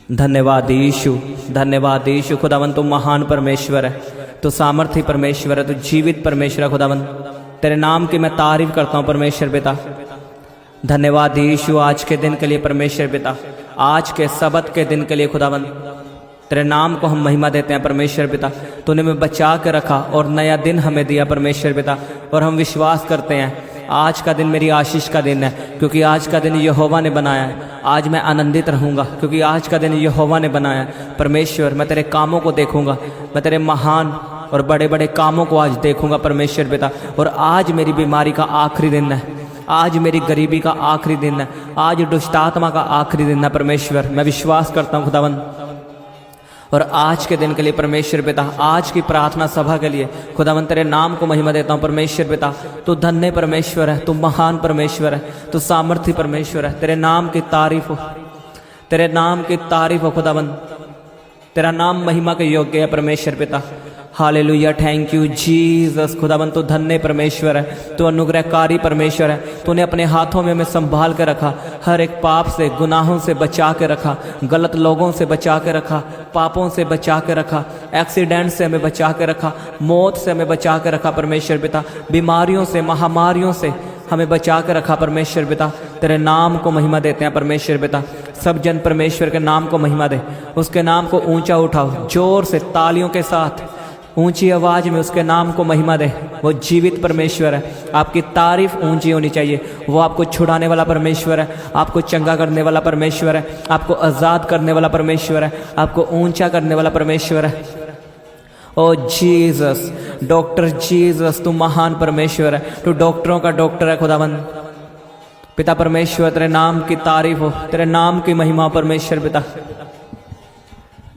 धन्यवाद यीशु, धन्यवाद यीशु। खुदावन तू महान परमेश्वर है, तू सामर्थी परमेश्वर है, तू जीवित परमेश्वर है। खुदावन तेरे नाम की मैं तारीफ करता हूँ परमेश्वर पिता। धन्यवाद यीशु आज के दिन के लिए परमेश्वर पिता, आज के सबत के दिन के लिए खुदावन तेरे नाम को हम महिमा देते हैं परमेश्वर पिता। तूने हमें बचा के रखा और नया दिन हमें दिया परमेश्वर पिता, और हम विश्वास करते हैं आज का दिन मेरी आशीष का दिन है, क्योंकि आज का दिन यहोवा ने बनाया है। आज मैं आनंदित रहूँगा क्योंकि आज का दिन यहोवा ने बनाया है। परमेश्वर मैं तेरे कामों को देखूँगा, मैं तेरे महान और बड़े बड़े कामों को आज देखूँगा परमेश्वर पिता। और आज मेरी बीमारी का आखिरी दिन है, आज मेरी गरीबी का आखिरी दिन है, आज दुष्टात्मा का आखिरी दिन है परमेश्वर। मैं विश्वास करता हूँ खुदावन, और आज के दिन के लिए परमेश्वर पिता, आज की प्रार्थना सभा के लिए खुदावन तेरे नाम को महिमा देता हूँ परमेश्वर पिता। तू धन्य परमेश्वर है, तू महान परमेश्वर है, तू सामर्थी परमेश्वर है। तेरे नाम की तारीफ हो, तेरे नाम की तारीफ हो खुदावन। तेरा नाम महिमा के योग्य है परमेश्वर पिता। Hallelujah, thank you Jesus. खुदावन तू धन्य परमेश्वर है, तू अनुग्रहकारी परमेश्वर है। तूने अपने हाथों में हमें संभाल के रखा, हर एक पाप से गुनाहों से बचा के रखा, गलत लोगों से बचा के रखा, पापों से बचा के रखा, एक्सीडेंट से हमें बचा के रखा, मौत से हमें बचा के रखा परमेश्वर पिता, बीमारियों से महामारियों से हमें बचा के रखा परमेश्वर पिता। तेरे नाम को महिमा देते हैं परमेश्वर पिता। सब जन परमेश्वर के नाम को महिमा दे, उसके नाम को ऊंचा उठाओ, जोर से तालियों के साथ ऊंची आवाज में उसके नाम को महिमा दे। वो जीवित परमेश्वर है, आपकी तारीफ ऊंची होनी चाहिए। वो आपको छुड़ाने वाला परमेश्वर है, आपको चंगा करने वाला परमेश्वर है, आपको आज़ाद करने वाला परमेश्वर है, आपको ऊंचा करने वाला परमेश्वर है। ओ जीसस, डॉक्टर जीसस, तू महान परमेश्वर है, तू डॉक्टरों का डॉक्टर है खुदावन पिता परमेश्वर। तेरे नाम की तारीफ हो, तेरे नाम की महिमा परमेश्वर पिता।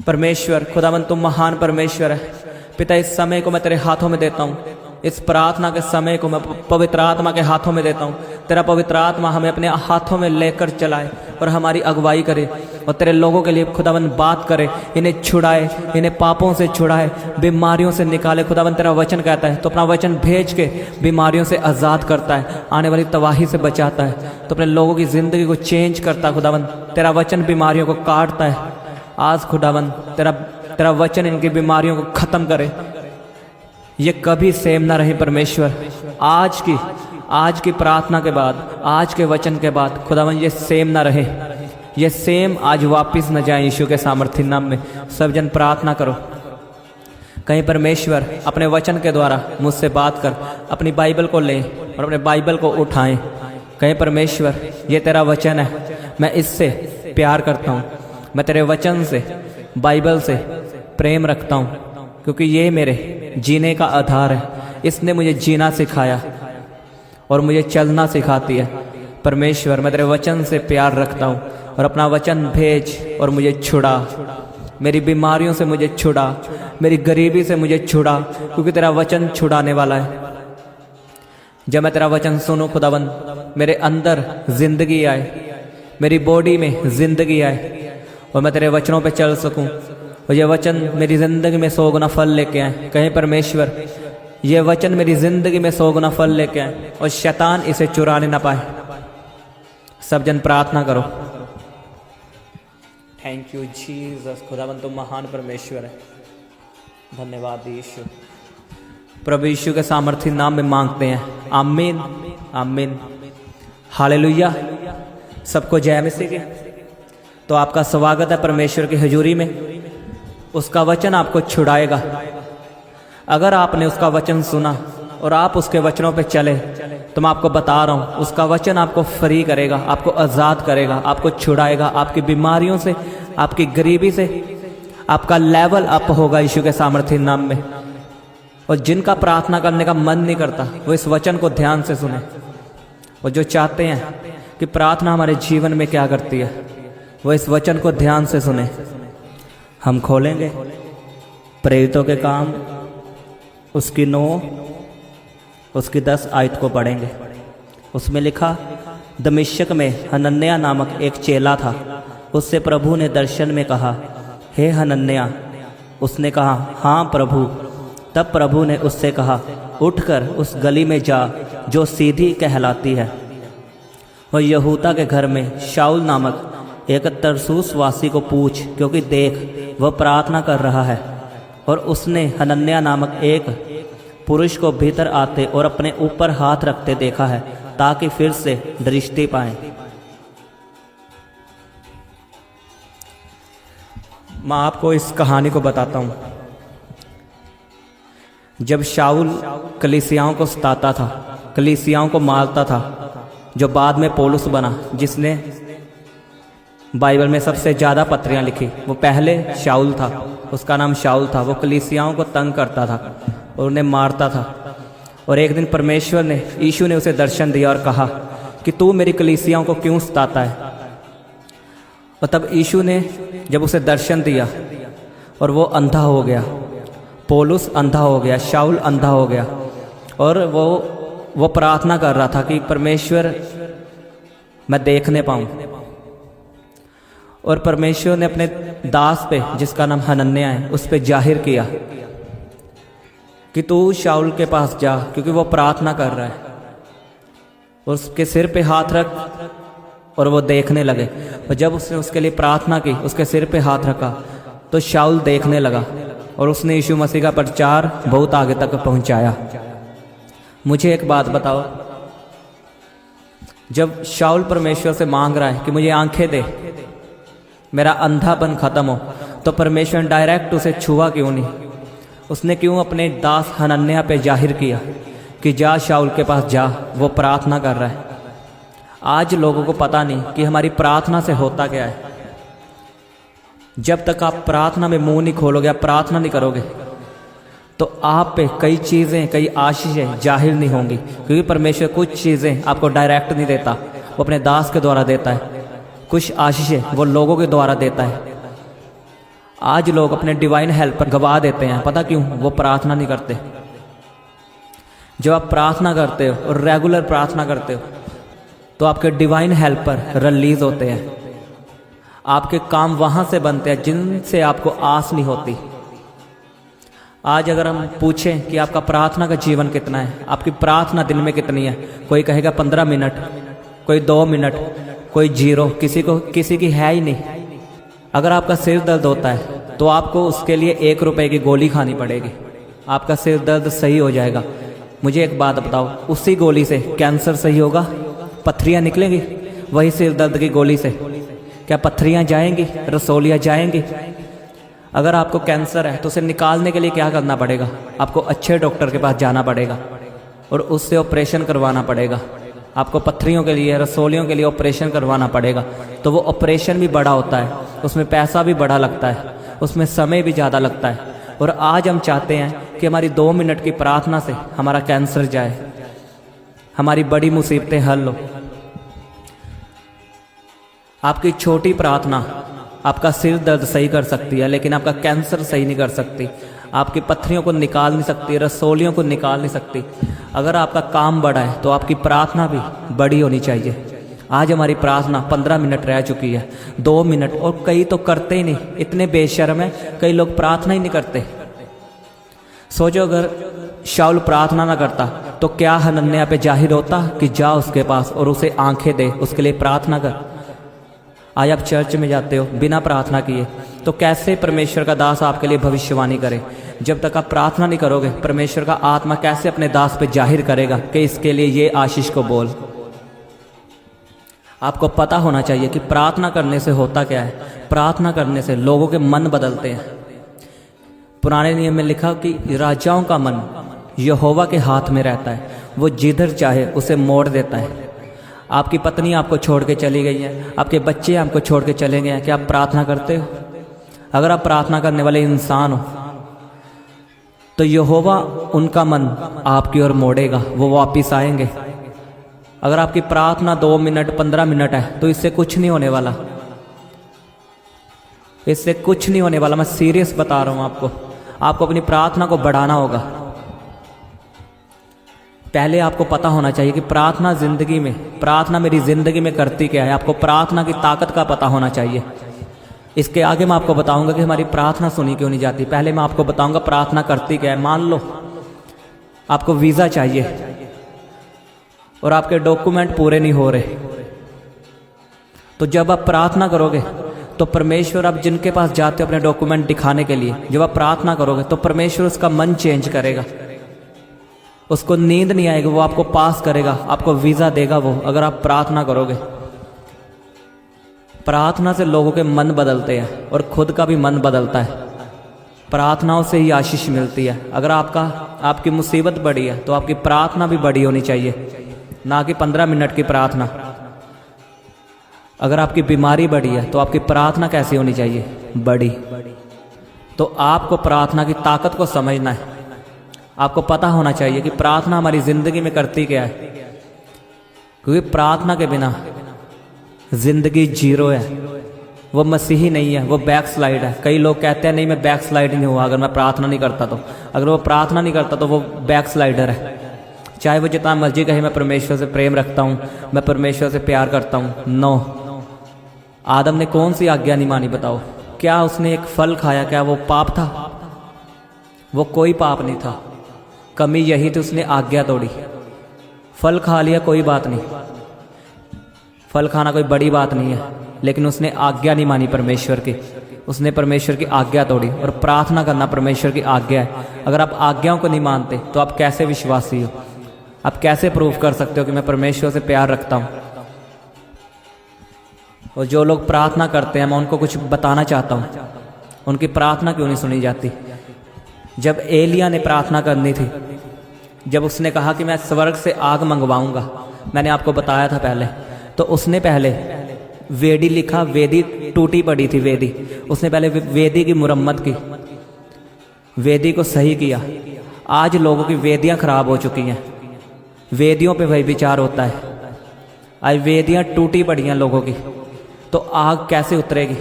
परमेश्वर खुदावन तू महान परमेश्वर है पिता। इस समय को मैं तेरे हाथों में देता हूँ, इस प्रार्थना के समय को मैं पवित्र आत्मा के हाथों में देता हूँ। तेरा पवित्र आत्मा हमें अपने हाथों में लेकर चलाए और हमारी अगुवाई करे, और तेरे लोगों के लिए खुदावन बात करे, इन्हें छुड़ाए, इन्हें पापों से छुड़ाए, बीमारियों से निकाले। खुदावन तेरा वचन कहता है तो अपना वचन भेज के बीमारियों से आज़ाद करता है, आने वाली तबाही से बचाता है, तो अपने लोगों की ज़िंदगी को चेंज करता है। खुदावन तेरा वचन बीमारियों को काटता है। आज खुदावन तेरा वचन इनकी बीमारियों को ख़त्म करे, ये कभी सेम ना रहे परमेश्वर। आज की प्रार्थना के बाद, आज के वचन के बाद खुदावन ये सेम ना रहे, ये सेम आज वापस न जाए यीशु के सामर्थी नाम में। सब जन प्रार्थना करो। कहीं परमेश्वर अपने वचन के द्वारा मुझसे बात कर, अपनी बाइबल को लें और अपने बाइबल को उठाएं। कहीं परमेश्वर ये तेरा वचन है, मैं इससे प्यार करता हूँ, मैं तेरे वचन से, बाइबल से प्रेम रखता हूँ, क्योंकि ये मेरे जीने का आधार है। इसने मुझे जीना सिखाया और मुझे चलना सिखाती है। परमेश्वर मैं तेरे वचन से प्यार रखता हूँ, और अपना वचन भेज और मुझे छुड़ा, मेरी बीमारियों से मुझे छुड़ा, मेरी गरीबी से मुझे छुड़ा, क्योंकि तेरा वचन छुड़ाने वाला है। जब मैं तेरा वचन सुनूं खुदावन, मेरे अंदर जिंदगी आए, मेरी बॉडी में जिंदगी आए, और मैं तेरे वचनों पे चल सकूं, और ये वचन मेरी ज़िंदगी में 100 गुना फल लेके आए। कहें परमेश्वर ये वचन मेरी ज़िंदगी में 100 गुना फल लेके आए, और शैतान इसे चुराने ना पाए। सब जन प्रार्थना करो। Thank you Jesus. खुदावन तुम महान परमेश्वर है। धन्यवाद यीशु। प्रभु यीशु के सामर्थी नाम में मांगते हैं, आमीन आमीन। हालेलुया। सबको जय मसीह की। तो आपका स्वागत है परमेश्वर की हजूरी में। उसका वचन आपको छुड़ाएगा। अगर आपने उसका वचन सुना और आप उसके वचनों पे चले, तो मैं आपको बता रहा हूँ उसका वचन आपको फ्री करेगा, आपको आज़ाद करेगा, आपको छुड़ाएगा, आपकी बीमारियों से, आपकी गरीबी से। आपका लेवल अप होगा यीशु के सामर्थी नाम में। और जिनका प्रार्थना करने का मन नहीं करता, वो इस वचन को ध्यान से सुने। और जो चाहते हैं कि प्रार्थना हमारे जीवन में क्या करती है, वो इस वचन को ध्यान से सुने। हम खोलेंगे प्रेरितों के काम उसकी 9 उसकी 10 आयत को पढ़ेंगे। उसमें लिखा, दमिश्क में हनन्याह नामक एक चेला था। उससे प्रभु ने दर्शन में कहा, हे हनन्याह। उसने कहा, हाँ प्रभु। तब प्रभु ने उससे कहा, उठकर उस गली में जा जो सीधी कहलाती है, और यहूदा के घर में शाऊल नामक एक तरसूस वासी को पूछ, क्योंकि देख वह प्रार्थना कर रहा है। और उसने हनन्याह नामक एक पुरुष को भीतर आते और अपने ऊपर हाथ रखते देखा है, ताकि फिर से दृष्टि पाएं। मैं आपको इस कहानी को बताता हूँ। जब शाऊल कलीसियाओं को सताता था, कलीसियाओं को मारता था, जो बाद में पौलुस बना, जिसने बाइबल में सबसे ज़्यादा पत्रियाँ लिखी, वो पहले शाऊल था, उसका नाम शाऊल था। वो कलीसियाओं को तंग करता था और उन्हें मारता था। और एक दिन परमेश्वर ने, यीशु ने उसे दर्शन दिया और कहा कि तू मेरी कलीसियाओं को क्यों सताता है। और तब यीशु ने जब उसे दर्शन दिया और वो अंधा हो गया, पौलुस अंधा हो गया, शाऊल अंधा हो गया। और वो प्रार्थना कर रहा था कि परमेश्वर मैं देखने पाऊँ। और परमेश्वर ने अपने दास पे, जिसका नाम हनन्याह है, उस पे जाहिर किया कि तू शाऊल के पास जा, क्योंकि वो प्रार्थना कर रहा है। उसके सिर पे हाथ रख, और वो देखने लगे। और जब उसने उसके लिए प्रार्थना की, उसके सिर पे हाथ रखा, तो शाऊल देखने लगा। और उसने यीशु मसीह का प्रचार बहुत आगे तक पहुंचाया। मुझे एक बात बताओ, जब शाऊल परमेश्वर से मांग रहा है कि मुझे आंखें दे, मेरा अंधापन खत्म हो, तो परमेश्वर डायरेक्ट उसे छुआ क्यों नहीं? उसने क्यों अपने दास हनन्याह पे जाहिर किया कि जा शाऊल के पास जा, वो प्रार्थना कर रहा है। आज लोगों को पता नहीं कि हमारी प्रार्थना से होता क्या है। जब तक आप प्रार्थना में मुंह नहीं खोलोगे, आप प्रार्थना नहीं करोगे, तो आप पे कई चीज़ें, कई आशीषें जाहिर नहीं होंगी। क्योंकि परमेश्वर कुछ चीज़ें आपको डायरेक्ट नहीं देता, वो अपने दास के द्वारा देता है। कुछ आशीषें वो लोगों के द्वारा देता है। आज लोग अपने डिवाइन हेल्प पर गवा देते हैं। पता क्यों? वो प्रार्थना नहीं करते। जब आप प्रार्थना करते हो और रेगुलर प्रार्थना करते हो, तो आपके डिवाइन हेल्पर रिलीज होते हैं। आपके काम वहाँ से बनते हैं जिनसे आपको आस नहीं होती। आज अगर हम पूछें कि आपका प्रार्थना का जीवन कितना है, आपकी प्रार्थना दिन में कितनी है, कोई कहेगा 15 मिनट, कोई 2 मिनट, कोई 0, किसी की है ही नहीं। अगर आपका सिर दर्द होता है तो आपको उसके लिए 1 रुपए की गोली खानी पड़ेगी, आपका सिर दर्द सही हो जाएगा। मुझे एक बात बताओ, उसी गोली से कैंसर सही होगा? पत्थरियाँ निकलेंगी वही सिर दर्द की गोली से? क्या पत्थरियाँ जाएंगी, रसोलियाँ जाएंगी? अगर आपको कैंसर है तो उसे निकालने के लिए क्या करना पड़ेगा? आपको अच्छे डॉक्टर के पास जाना पड़ेगा और उससे ऑपरेशन करवाना पड़ेगा। आपको पत्थरियों के लिए, रसोलियों के लिए ऑपरेशन करवाना पड़ेगा। तो वो ऑपरेशन भी बड़ा होता है, उसमें पैसा भी बड़ा लगता है, उसमें समय भी ज़्यादा लगता है। और आज हम चाहते हैं कि हमारी 2 मिनट की प्रार्थना से हमारा कैंसर जाए, हमारी बड़ी मुसीबतें हल हो। आपकी छोटी प्रार्थना आपका सिर दर्द सही कर सकती है, लेकिन आपका कैंसर सही नहीं कर सकती। आपकी पत्थरियों को निकाल नहीं सकती, रसोलियों को निकाल नहीं सकती। अगर आपका काम बड़ा है तो आपकी प्रार्थना भी बड़ी होनी चाहिए। आज हमारी प्रार्थना 15 मिनट रह चुकी है, 2 मिनट, और कई तो करते ही नहीं, इतने बेशर्म है, कई लोग प्रार्थना ही नहीं करते। सोचो, अगर शाऊल प्रार्थना ना करता तो क्या हनन्याह पे जाहिर होता कि जा उसके पास और उसे आंखें दे, उसके लिए प्रार्थना कर। आज आप चर्च में जाते हो बिना प्रार्थना किए, तो कैसे परमेश्वर का दास आपके लिए भविष्यवाणी करे? जब तक आप प्रार्थना नहीं करोगे, परमेश्वर का आत्मा कैसे अपने दास पे जाहिर करेगा कि इसके लिए ये आशीष को बोल? आपको पता होना चाहिए कि प्रार्थना करने से होता क्या है। प्रार्थना करने से लोगों के मन बदलते हैं। पुराने नियम में लिखा कि राजाओं का मन यहोवा के हाथ में रहता है, वो जिधर चाहे उसे मोड़ देता है। आपकी पत्नी आपको छोड़ के चली गई है, आपके बच्चे आपको छोड़ के चले गए हैं, क्या आप प्रार्थना करते हो? अगर आप प्रार्थना करने वाले इंसान हो तो यहोवा उनका मन आपकी ओर मोड़ेगा, वो वापिस आएंगे। अगर आपकी प्रार्थना 2 मिनट 15 मिनट है तो इससे कुछ नहीं होने वाला, इससे कुछ नहीं होने वाला। मैं सीरियस बता रहा हूं आपको अपनी प्रार्थना को बढ़ाना होगा। पहले आपको पता होना चाहिए कि प्रार्थना जिंदगी में, प्रार्थना मेरी जिंदगी में करती क्या है। आपको प्रार्थना की ताकत का पता होना चाहिए। इसके आगे मैं आपको बताऊंगा कि हमारी प्रार्थना सुनी क्यों नहीं जाती। पहले मैं आपको बताऊंगा प्रार्थना करती क्या है। मान लो आपको वीज़ा चाहिए और आपके डॉक्यूमेंट पूरे नहीं हो रहे, तो जब आप प्रार्थना करोगे तो परमेश्वर, आप जिनके पास जाते हो अपने डॉक्यूमेंट दिखाने के लिए, जब आप प्रार्थना करोगे तो परमेश्वर उसका मन चेंज करेगा, उसको नींद नहीं आएगी, वो आपको पास करेगा, आपको वीज़ा देगा वो, अगर आप प्रार्थना करोगे। प्रार्थना से लोगों के मन बदलते हैं और खुद का भी मन बदलता है। प्रार्थनाओं से ही आशीष मिलती है। अगर आपकी मुसीबत बड़ी है तो आपकी प्रार्थना भी बड़ी होनी चाहिए, ना कि 15 मिनट की प्रार्थना। अगर आपकी बीमारी बड़ी है तो आपकी प्रार्थना कैसी होनी चाहिए? बड़ी। तो आपको प्रार्थना की ताकत को समझना है। आपको पता होना चाहिए कि प्रार्थना हमारी ज़िंदगी में करती क्या है, क्योंकि प्रार्थना के बिना ज़िंदगी जीरो है। वो मसीही नहीं है, वो बैक स्लाइड है। कई लोग कहते हैं नहीं मैं बैक स्लाइड नहीं हुआ अगर मैं प्रार्थना नहीं करता तो। अगर वो प्रार्थना नहीं करता तो वो बैक स्लाइडर है। चाहे वो जितना मर्जी कहे मैं परमेश्वर से प्रेम रखता हूँ, मैं परमेश्वर से प्यार करता हूँ। नो, आदम ने कौन सी आज्ञा नहीं मानी बताओ? क्या उसने एक फल खाया, क्या वो पाप था? वो कोई पाप नहीं था। कमी यही थी, उसने आज्ञा तोड़ी। फल खा लिया कोई बात नहीं, फल खाना कोई बड़ी बात नहीं है, लेकिन उसने आज्ञा नहीं मानी परमेश्वर की। उसने परमेश्वर की आज्ञा तोड़ी। और प्रार्थना करना परमेश्वर की आज्ञा है। अगर आप आज्ञाओं को नहीं मानते तो आप कैसे विश्वासी हो? आप कैसे प्रूव कर सकते हो कि मैं परमेश्वर से प्यार रखता हूँ? और जो लोग प्रार्थना करते हैं, मैं उनको कुछ बताना चाहता हूँ, उनकी प्रार्थना क्यों नहीं सुनी जाती? जब एलिया ने प्रार्थना करनी थी, जब उसने कहा कि मैं स्वर्ग से आग मंगवाऊंगा, मैंने आपको बताया था पहले, तो उसने पहले वेदी लिखा। वेदी टूटी पड़ी थी वेदी, उसने पहले वेदी की मुरम्मत की, वेदी को सही किया। आज लोगों की वेदियां खराब हो चुकी हैं, वेदियों पे वही विचार होता है। आज वेदियां टूटी पड़ी हैं लोगों की, तो आग कैसे उतरेगी?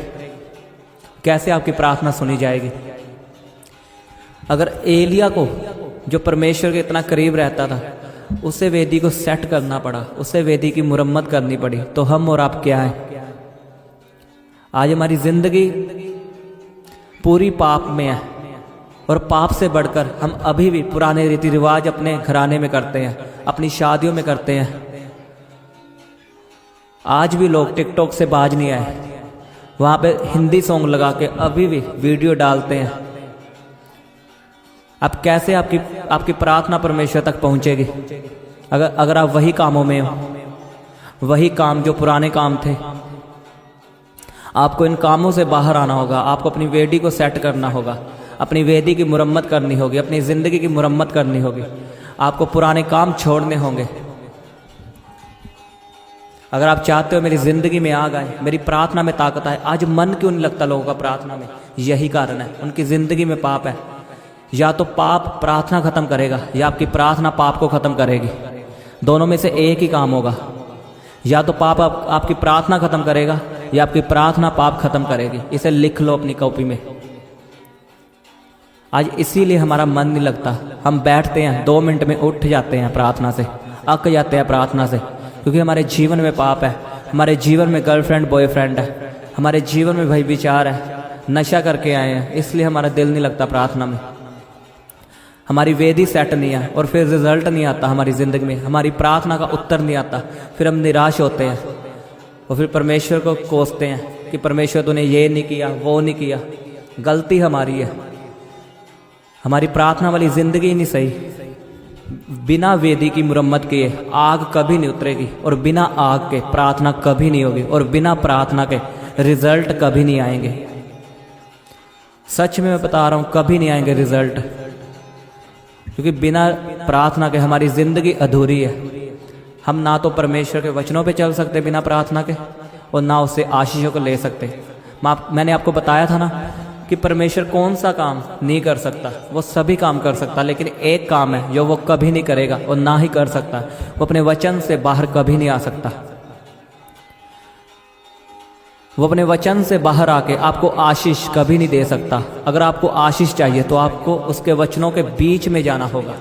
कैसे आपकी प्रार्थना सुनी जाएगी? अगर एलिया को, जो परमेश्वर के इतना करीब रहता था, उसे वेदी को सेट करना पड़ा, उसे वेदी की मुरम्मत करनी पड़ी, तो हम और आप क्या हैं? आज हमारी जिंदगी पूरी पाप में है, और पाप से बढ़कर हम अभी भी पुराने रीति रिवाज अपने घराने में करते हैं, अपनी शादियों में करते हैं। आज भी लोग टिकटॉक से बाज नहीं आए, वहाँ पे हिंदी सॉन्ग लगा के अभी भी वीडियो डालते हैं। अब कैसे आपकी प्रार्थना परमेश्वर तक पहुँचेगी अगर आप वही कामों में हो, वही काम जो पुराने काम थे? आपको इन कामों से बाहर आना होगा। आपको अपनी वेदी को सेट करना होगा, अपनी वेदी की मुरम्मत करनी होगी, अपनी ज़िंदगी की मुरम्मत करनी होगी। आपको पुराने काम छोड़ने होंगे। अगर आप चाहते हो मेरी ज़िंदगी में आग आए, मेरी प्रार्थना में ताकत आए। आज मन क्यों नहीं लगता लोगों का प्रार्थना में? यही कारण है, उनकी ज़िंदगी में पाप है। या तो पाप प्रार्थना खत्म करेगा, या आपकी प्रार्थना पाप को खत्म करेगी। दोनों में से एक ही काम होगा। या तो पाप आपकी प्रार्थना खत्म करेगा, या आपकी प्रार्थना पाप खत्म करेगी। इसे लिख लो अपनी कॉपी में। आज इसीलिए हमारा मन नहीं लगता। हम बैठते हैं, 2 मिनट में उठ जाते हैं प्रार्थना से, अक जाते हैं प्रार्थना से, क्योंकि हमारे जीवन में पाप है। हमारे जीवन में गर्लफ्रेंड बॉयफ्रेंड है, हमारे जीवन में भाई विचार है, नशा करके आए हैं, इसलिए हमारा दिल नहीं लगता प्रार्थना में। हमारी वेदी सेट नहीं है, और फिर रिजल्ट नहीं आता हमारी ज़िंदगी में, हमारी प्रार्थना का उत्तर नहीं आता। फिर हम निराश होते हैं, और फिर परमेश्वर को कोसते हैं कि परमेश्वर तूने ये नहीं किया, वो नहीं किया। गलती हमारी है, हमारी प्रार्थना वाली ज़िंदगी ही नहीं सही। बिना वेदी की मुरम्मत किए आग कभी नहीं उतरेगी, और बिना आग के प्रार्थना कभी नहीं होगी, और बिना प्रार्थना के रिजल्ट कभी नहीं आएंगे। सच में मैं बता रहा हूँ, कभी नहीं आएंगे रिजल्ट, क्योंकि बिना प्रार्थना के हमारी ज़िंदगी अधूरी है। हम ना तो परमेश्वर के वचनों पे चल सकते बिना प्रार्थना के, और ना उससे आशीषों को ले सकते। मैंने आपको बताया था ना कि परमेश्वर कौन सा काम नहीं कर सकता? वो सभी काम कर सकता, लेकिन एक काम है जो वो कभी नहीं करेगा और ना ही कर सकता। वो अपने वचन से बाहर कभी नहीं आ सकता। वो अपने वचन से बाहर आके आपको आशीष कभी नहीं दे सकता। अगर आपको आशीष चाहिए तो आपको उसके वचनों के बीच में जाना होगा,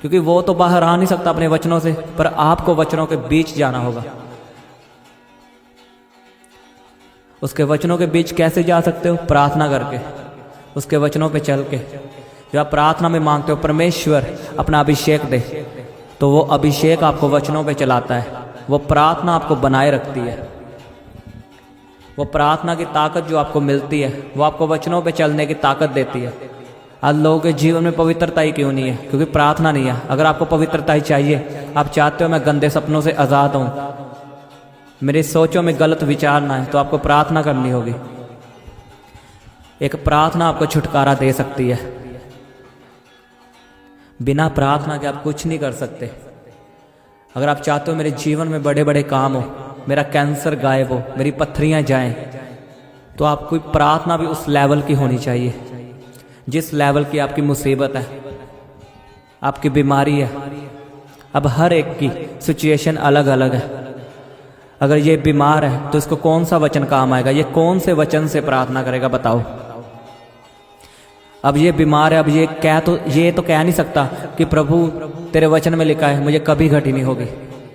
क्योंकि वो तो बाहर आ नहीं सकता अपने वचनों से, पर आपको वचनों के बीच जाना होगा। उसके वचनों के बीच कैसे जा सकते हो? प्रार्थना करके, उसके वचनों पे चल के। जब आप प्रार्थना में मांगते हो परमेश्वर अपना अभिषेक दे, तो वो अभिषेक आपको वचनों पे चलाता है। वो प्रार्थना आपको बनाए रखती है। वो प्रार्थना की ताकत जो आपको मिलती है वो आपको वचनों पे चलने की ताकत देती है। आज लोगों के जीवन में पवित्रता ही क्यों नहीं है? क्योंकि प्रार्थना नहीं है। अगर आपको पवित्रता ही चाहिए, आप चाहते हो मैं गंदे सपनों से आज़ाद हूँ, मेरी सोचों में गलत विचार ना है, तो आपको प्रार्थना करनी होगी। एक प्रार्थना आपको छुटकारा दे सकती है। बिना प्रार्थना के आप कुछ नहीं कर सकते। अगर आप चाहते हो मेरे जीवन में बड़े बड़े काम हो, मेरा कैंसर गायब हो, मेरी पत्थरियां जाएं, तो आपको प्रार्थना भी उस लेवल की होनी चाहिए जिस लेवल की आपकी मुसीबत है, आपकी बीमारी है। अब हर एक की सिचुएशन अलग अलग है। अगर ये बीमार है तो इसको कौन सा वचन काम आएगा? ये कौन से वचन से प्रार्थना करेगा बताओ? अब ये बीमार है, अब ये तो कह नहीं सकता कि प्रभु तेरे वचन में लिखा है मुझे कभी घटी नहीं होगी।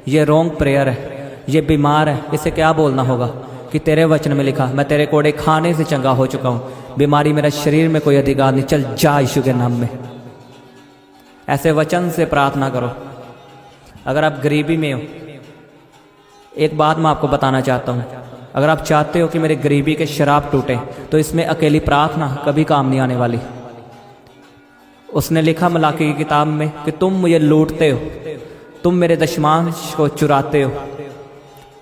ये रॉन्ग प्रेयर है। ये बीमार है, इसे क्या बोलना होगा कि तेरे वचन में लिखा मैं तेरे कोड़े खाने से चंगा हो चुका हूँ, बीमारी मेरा शरीर में कोई अधिकार नहीं, चल जा यीशु के नाम में। ऐसे वचन से प्रार्थना करो। अगर आप गरीबी में हो, एक बात मैं आपको बताना चाहता हूँ, अगर आप चाहते हो कि मेरे गरीबी के शराब टूटे तो इसमें अकेली प्रार्थना कभी काम नहीं आने वाली। उसने लिखा मलाकी की किताब में कि तुम मुझे लूटते हो, तुम मेरे दशमांश को चुराते हो,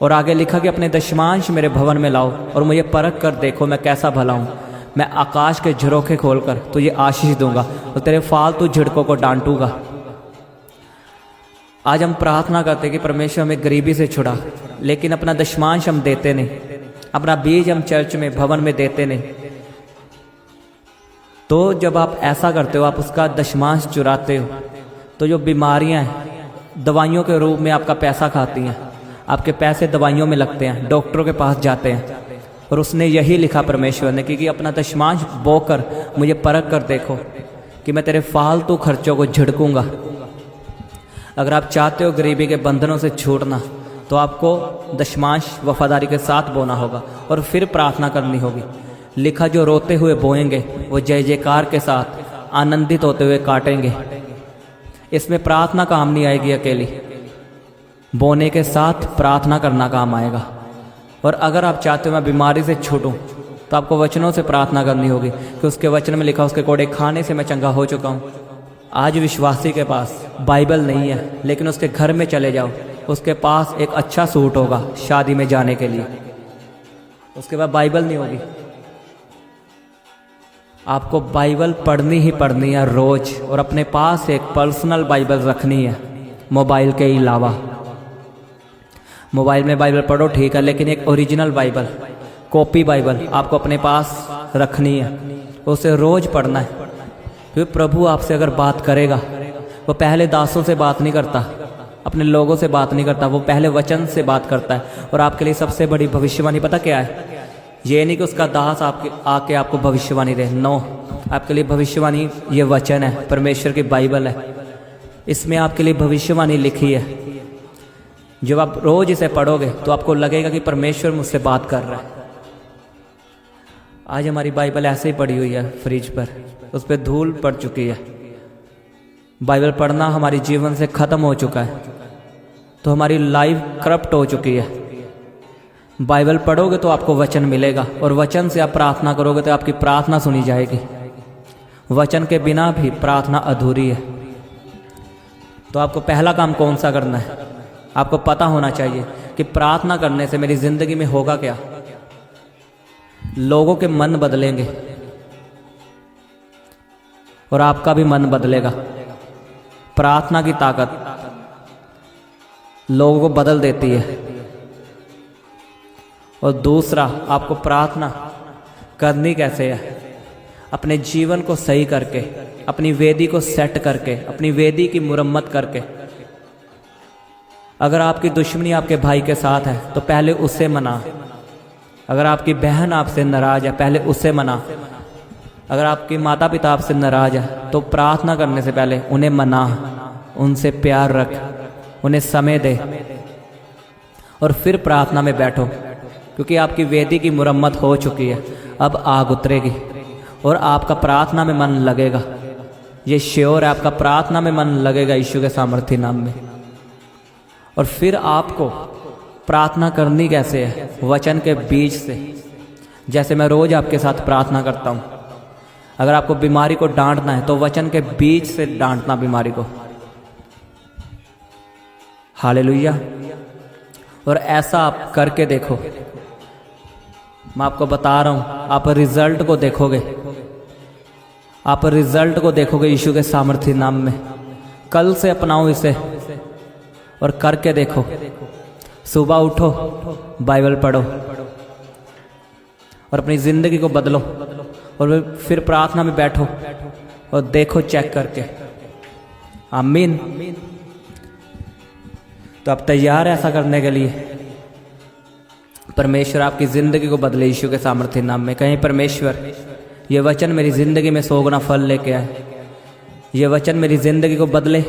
और आगे लिखा कि अपने दशमांश मेरे भवन में लाओ और मुझे परख कर देखो मैं कैसा भला हूँ। मैं आकाश के झरोखे खोलकर तुझे आशीष दूंगा और तेरे फालतू झिड़कों को डांटूंगा। आज हम प्रार्थना करते कि परमेश्वर हमें गरीबी से छुड़ा, लेकिन अपना दशमांश हम देते नहीं, अपना बीज हम चर्च में भवन में देते नहीं। तो जब आप ऐसा करते हो, आप उसका दशमांश चुराते हो, तो जो बीमारियां हैं दवाइयों के रूप में आपका पैसा खाती हैं, आपके पैसे दवाइयों में लगते हैं, डॉक्टरों के पास जाते हैं। और उसने यही लिखा परमेश्वर ने कि अपना दशमांश बोकर मुझे परख कर देखो कि मैं तेरे फालतू खर्चों को झिड़कूंगा। अगर आप चाहते हो गरीबी के बंधनों से छूटना, तो आपको दशमांश वफादारी के साथ बोना होगा और फिर प्रार्थना करनी होगी। लिखा जो रोते हुए बोएंगे वो जय जयकार के साथ आनंदित होते हुए काटेंगे। इसमें प्रार्थना काम नहीं आएगी अकेली, बोने के साथ प्रार्थना करना काम आएगा। और अगर आप चाहते हो मैं बीमारी से छूटूं, तो आपको वचनों से प्रार्थना करनी होगी कि उसके वचन में लिखा उसके कोड़े खाने से मैं चंगा हो चुका हूँ। आज विश्वासी के पास बाइबल नहीं है, लेकिन उसके घर में चले जाओ, उसके पास एक अच्छा सूट होगा शादी में जाने के लिए, उसके बाद बाइबल नहीं होगी। आपको बाइबल पढ़नी ही पढ़नी है रोज, और अपने पास एक पर्सनल बाइबल रखनी है मोबाइल के अलावा। मोबाइल में बाइबल पढ़ो ठीक है, लेकिन एक ओरिजिनल बाइबल, कॉपी बाइबल आपको अपने पास रखनी है, उसे रोज पढ़ना है। क्योंकि प्रभु आपसे अगर बात करेगा, वो पहले दासों से बात नहीं करता, अपने लोगों से बात नहीं करता, वो पहले वचन से बात करता है। और आपके लिए सबसे बड़ी भविष्यवाणी पता क्या है? ये नहीं कि उसका दास आके आपको भविष्यवाणी दे, नो, आपके लिए भविष्यवाणी ये वचन है, परमेश्वर की बाइबल है, इसमें आपके लिए भविष्यवाणी लिखी है। जब आप रोज इसे पढ़ोगे तो आपको लगेगा कि परमेश्वर मुझसे बात कर रहा है। आज हमारी बाइबल ऐसे ही पड़ी हुई है फ्रिज पर, उस पर धूल पड़ चुकी है। बाइबल पढ़ना हमारे जीवन से खत्म हो चुका है, तो हमारी लाइफ करप्ट हो चुकी है। बाइबल पढ़ोगे तो आपको वचन मिलेगा, और वचन से आप प्रार्थना करोगे तो आपकी प्रार्थना सुनी जाएगी। वचन के बिना भी प्रार्थना अधूरी है। तो आपको पहला काम कौन सा करना है? आपको पता होना चाहिए कि प्रार्थना करने से मेरी जिंदगी में होगा क्या। लोगों के मन बदलेंगे और आपका भी मन बदलेगा। प्रार्थना की ताकत लोगों को बदल देती है। और दूसरा, आपको प्रार्थना करनी कैसे है? अपने जीवन को सही करके, अपनी वेदी को सेट करके, अपनी वेदी की मुरम्मत करके। अगर आपकी दुश्मनी आपके भाई के साथ है तो पहले उससे मना। अगर आपकी बहन आपसे नाराज है पहले उससे मना। अगर आपके माता पिता आपसे नाराज है तो प्रार्थना करने से पहले उन्हें मना, उनसे प्यार रख, उन्हें समय दे और फिर प्रार्थना में बैठो, क्योंकि आपकी वेदी की मुरम्मत हो चुकी है। अब आग उतरेगी और आपका प्रार्थना में मन लगेगा। ये श्योर है, आपका प्रार्थना में मन लगेगा यीशु के सामर्थी नाम में। और फिर आपको प्रार्थना करनी कैसे है? वचन के बीज से। जैसे मैं रोज आपके साथ प्रार्थना करता हूं। अगर आपको बीमारी को डांटना है तो वचन के बीच से डांटना बीमारी को। हालेलुया। और ऐसा आप करके देखो, मैं आपको बता रहा हूं, आप रिजल्ट को देखोगे, आप रिजल्ट को देखोगे यीशु के सामर्थ्य नाम में। कल से अपनाओ इसे और करके देखो। सुबह उठो, बाइबल पढ़ो और अपनी जिंदगी को बदलो, और फिर प्रार्थना में बैठो और देखो चेक करके। आमीन। तो आप तैयार हैं ऐसा करने के लिए? परमेश्वर आपकी जिंदगी को बदले यीशु के सामर्थ्य नाम में। कहीं परमेश्वर ये वचन मेरी जिंदगी में 100 गुना फल लेके आए, ये वचन मेरी जिंदगी को बदले,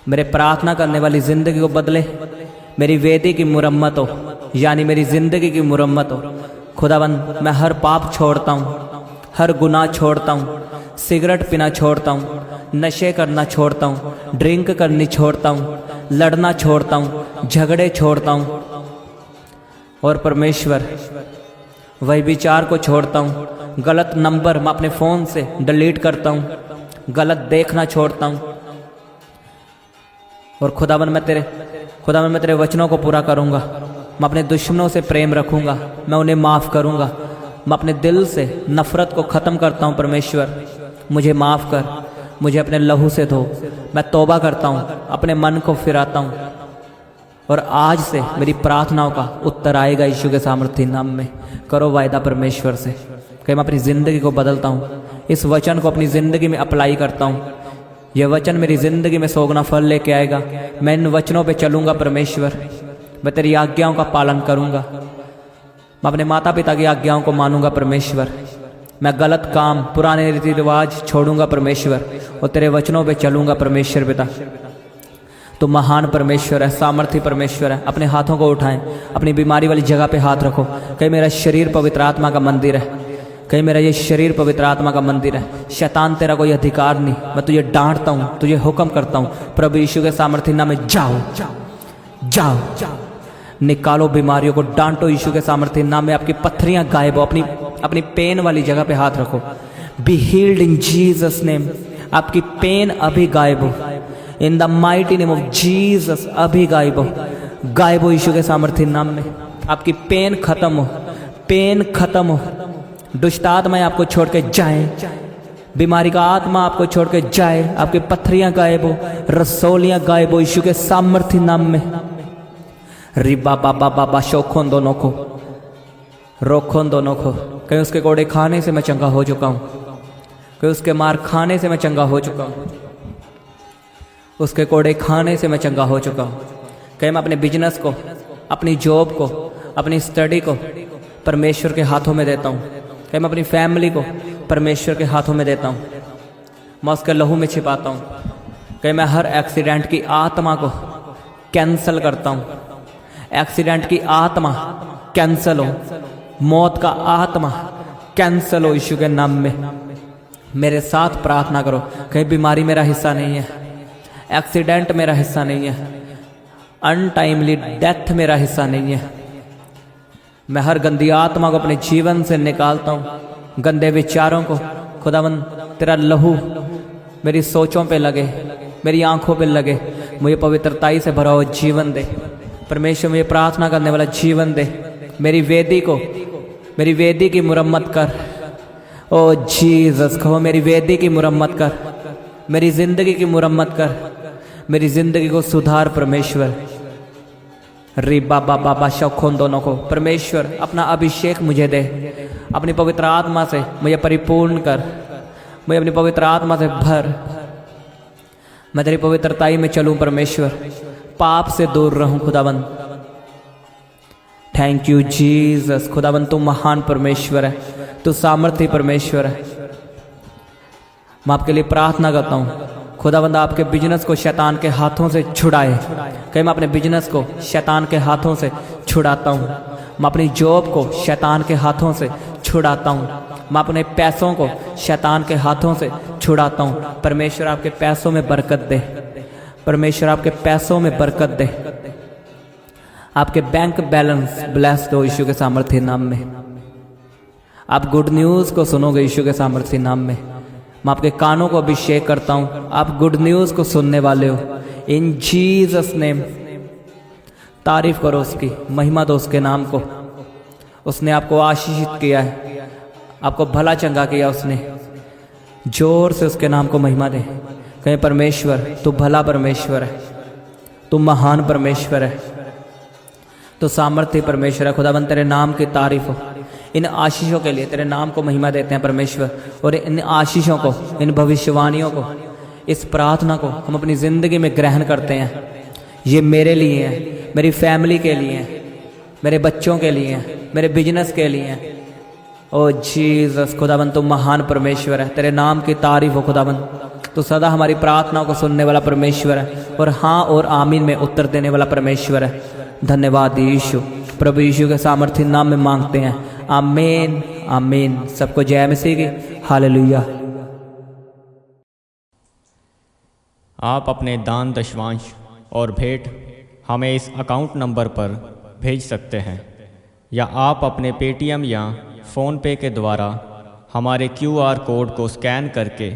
मेरे प्रार्थना करने वाली जिंदगी को बदले, मेरी वेदी की मुरम्मत हो, यानी मेरी जिंदगी की मुरम्मत हो। खुदावंद मैं हर पाप छोड़ता हूँ, हर गुनाह छोड़ता हूँ, सिगरेट पीना छोड़ता हूँ, नशे करना छोड़ता हूँ, ड्रिंक करनी छोड़ता हूँ, लड़ना छोड़ता हूँ, झगड़े छोड़ता हूँ, और परमेश्वर वही विचार को छोड़ता हूँ। गलत नंबर मैं अपने फ़ोन से डिलीट करता हूँ, गलत देखना छोड़ता हूँ। और खुदावन मैं तेरे वचनों को पूरा करूँगा। मैं अपने दुश्मनों से प्रेम रखूँगा, मैं उन्हें माफ़ करूँगा। मैं अपने दिल से नफ़रत को ख़त्म करता हूँ। परमेश्वर मुझे माफ़ कर, मुझे अपने लहू से धो। मैं तौबा करता हूँ, अपने मन को फिराता हूँ, और आज से मेरी प्रार्थनाओं का उत्तर आएगा यीशु के सामर्थ्य नाम में। करो वायदा परमेश्वर से कि मैं अपनी ज़िंदगी को बदलता हूँ, इस वचन को अपनी ज़िंदगी में अप्लाई करता हूँ। यह वचन मेरी ज़िंदगी में 100 गुना फल लेके आएगा। मैं इन वचनों पे चलूँगा परमेश्वर, मैं तेरी आज्ञाओं का पालन करूँगा, मैं अपने माता पिता की आज्ञाओं को मानूंगा परमेश्वर। मैं गलत काम, पुराने रीति रिवाज छोड़ूंगा परमेश्वर, और तेरे वचनों पे चलूँगा परमेश्वर पिता। तो महान परमेश्वर है, सामर्थ्य परमेश्वर है। अपने हाथों को उठाएं, अपनी बीमारी वाली जगह पे हाथ रखो। कहीं मेरा शरीर पवित्र आत्मा का मंदिर है, कहीं मेरा ये शरीर पवित्र आत्मा का मंदिर है। शैतान तेरा कोई अधिकार नहीं। मैं तुझे डांटता हूँ, तुझे हुक्म करता हूँ, प्रभु यीशु के सामर्थ्य नाम में जाओ, जाओ, निकालो बीमारियों को, डांटो यीशु के सामर्थ्य नाम में। आपकी पत्थरियां गायब हो, अपनी पेन वाली जगह पे हाथ रखो। Be healed in Jesus name. आपकी पेन अभी गायब हो, in the mighty name of Jesus. अभी गायब हो यीशु के सामर्थ्य नाम में। आपकी पेन खत्म हो, पेन खत्म हो। दुष्ट आत्माएं आपको छोड़ के जाएं, बीमारी का आत्मा आपको छोड़ के जाए। आपकी पत्थरियां गायब हो, रसौलियां गायब हो यीशु के सामर्थ्य नाम में। रिबा बाबा बाबा शोखों दोनों को, रोखों दोनों को। कहीं उसके कोड़े खाने से मैं चंगा हो चुका हूँ, कहीं उसके मार खाने से मैं चंगा हो चुका हूँ, उसके कोड़े खाने से मैं चंगा हो चुका हूँ। कहीं मैं अपने बिजनेस को, अपनी जॉब को, अपनी स्टडी को परमेश्वर के हाथों में देता हूँ। कहीं मैं अपनी फैमिली को परमेश्वर के हाथों में देता हूँ, मैं उसके लहू में छिपाता हूँ। कहीं मैं हर एक्सीडेंट की आत्मा को कैंसल करता हूँ। एक्सीडेंट की आत्मा कैंसल हो, मौत का आत्मा कैंसल हो यीशु के नाम में। मेरे साथ प्रार्थना करो। कहीं बीमारी मेरा हिस्सा नहीं है, एक्सीडेंट मेरा हिस्सा नहीं है, अनटाइमली डेथ मेरा हिस्सा नहीं है। मैं हर गंदी आत्मा को अपने जीवन से निकालता हूँ, गंदे विचारों को। खुदावन तेरा लहू मेरी सोचों पे लगे, मेरी आंखों पे लगे, मुझे पवित्रताई से भरा हुआ जीवन दे परमेश्वर। मुझे प्रार्थना करने वाला जीवन दे। मेरी वेदी की मुरम्मत कर। ओ जीसस, कहो मेरी वेदी की मुरम्मत कर, मेरी जिंदगी की मुरम्मत कर, मेरी जिंदगी को सुधार परमेश्वर। री बाबा बाबा शौखों दोनों को परमेश्वर अपना अभिषेक मुझे दे। अपनी पवित्र आत्मा से मुझे परिपूर्ण कर, मुझे अपनी पवित्र आत्मा से भर। मैं तेरी पवित्रताई में चलूं परमेश्वर, पाप से दूर रहूं खुदावन। Thank you Jesus. खुदावन तू महान परमेश्वर है, तू सामर्थ्य परमेश्वर है। मैं आपके लिए प्रार्थना करता हूँ खुदावंद आपके बिजनेस को शैतान के हाथों से छुड़ाए। कहीं मैं अपने बिजनेस को शैतान के हाथों से छुड़ाता हूँ। मैं अपनी जॉब को शैतान के हाथों से छुड़ाता हूँ। मैं अपने पैसों को शैतान के हाथों से छुड़ाता हूँ। परमेश्वर आपके पैसों में बरकत दे, परमेश्वर आपके पैसों में बरकत दे। आपके बैंक बैलेंस ब्लेस्ड हो यीशु के सामर्थ्य नाम में। आप गुड न्यूज़ को सुनोगे यीशु के सामर्थी नाम में। मैं आपके कानों को अभिषेक करता हूँ, आप गुड न्यूज़ को सुनने वाले हो। इन जीसस नेम तारीफ करो उसकी, महिमा दो उसके नाम को। उसने आपको आशीषित किया है, आपको भला चंगा किया उसने। जोर से उसके नाम को महिमा दे। कहें परमेश्वर तू भला परमेश्वर है, तू महान परमेश्वर है, तो सामर्थ्य परमेश्वर है। खुदाबंद तेरे नाम की तारीफ हो। इन आशीषों के लिए तेरे नाम को महिमा देते हैं परमेश्वर। और इन आशीषों को, इन भविष्यवाणियों को, इस प्रार्थना को हम अपनी ज़िंदगी में ग्रहण करते हैं। ये मेरे लिए है, मेरी फैमिली के लिए है, मेरे बच्चों के लिए है, मेरे बिजनेस के लिए है। ओ जीसस खुदाबंद तू महान परमेश्वर है, तेरे नाम की तारीफ हो खुदाबंद। तो सदा हमारी प्रार्थनाओं को सुनने वाला परमेश्वर है और हाँ और आमीन में उत्तर देने वाला परमेश्वर है। धन्यवाद यीशु। प्रभु यीशु के सामर्थ्य नाम में मांगते हैं, आमीन आमीन। सबको जय मसीह की। हालेलुया। आप अपने दान दशवांश और भेंट हमें इस अकाउंट नंबर पर भेज सकते हैं, या आप अपने पेटीएम या फ़ोन पे के द्वारा हमारे QR कोड को स्कैन करके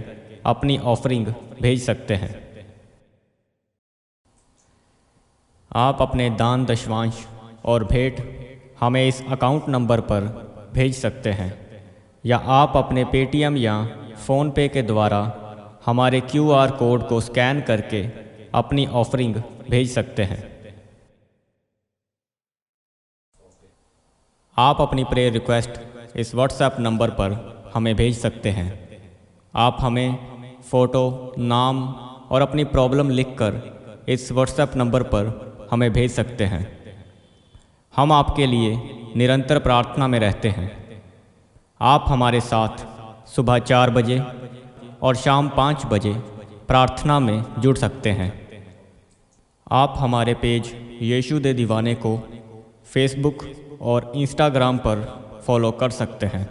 अपनी ऑफरिंग भेज सकते हैं। आप अपने दान दशवांश और भेंट हमें इस अकाउंट नंबर पर भेज सकते हैं, या आप अपने पेटीएम या फ़ोन पे के द्वारा हमारे QR कोड को स्कैन करके अपनी ऑफरिंग भेज सकते हैं। आप अपनी प्रेयर रिक्वेस्ट इस व्हाट्सएप नंबर पर हमें भेज सकते हैं। आप हमें फ़ोटो, नाम और अपनी प्रॉब्लम लिखकर इस व्हाट्सएप नंबर पर हमें भेज सकते हैं। हम आपके लिए निरंतर प्रार्थना में रहते हैं। आप हमारे साथ सुबह 4 बजे और शाम 5 बजे प्रार्थना में जुड़ सकते हैं। आप हमारे पेज यीशु दे दीवाने को फेसबुक और इंस्टाग्राम पर फॉलो कर सकते हैं।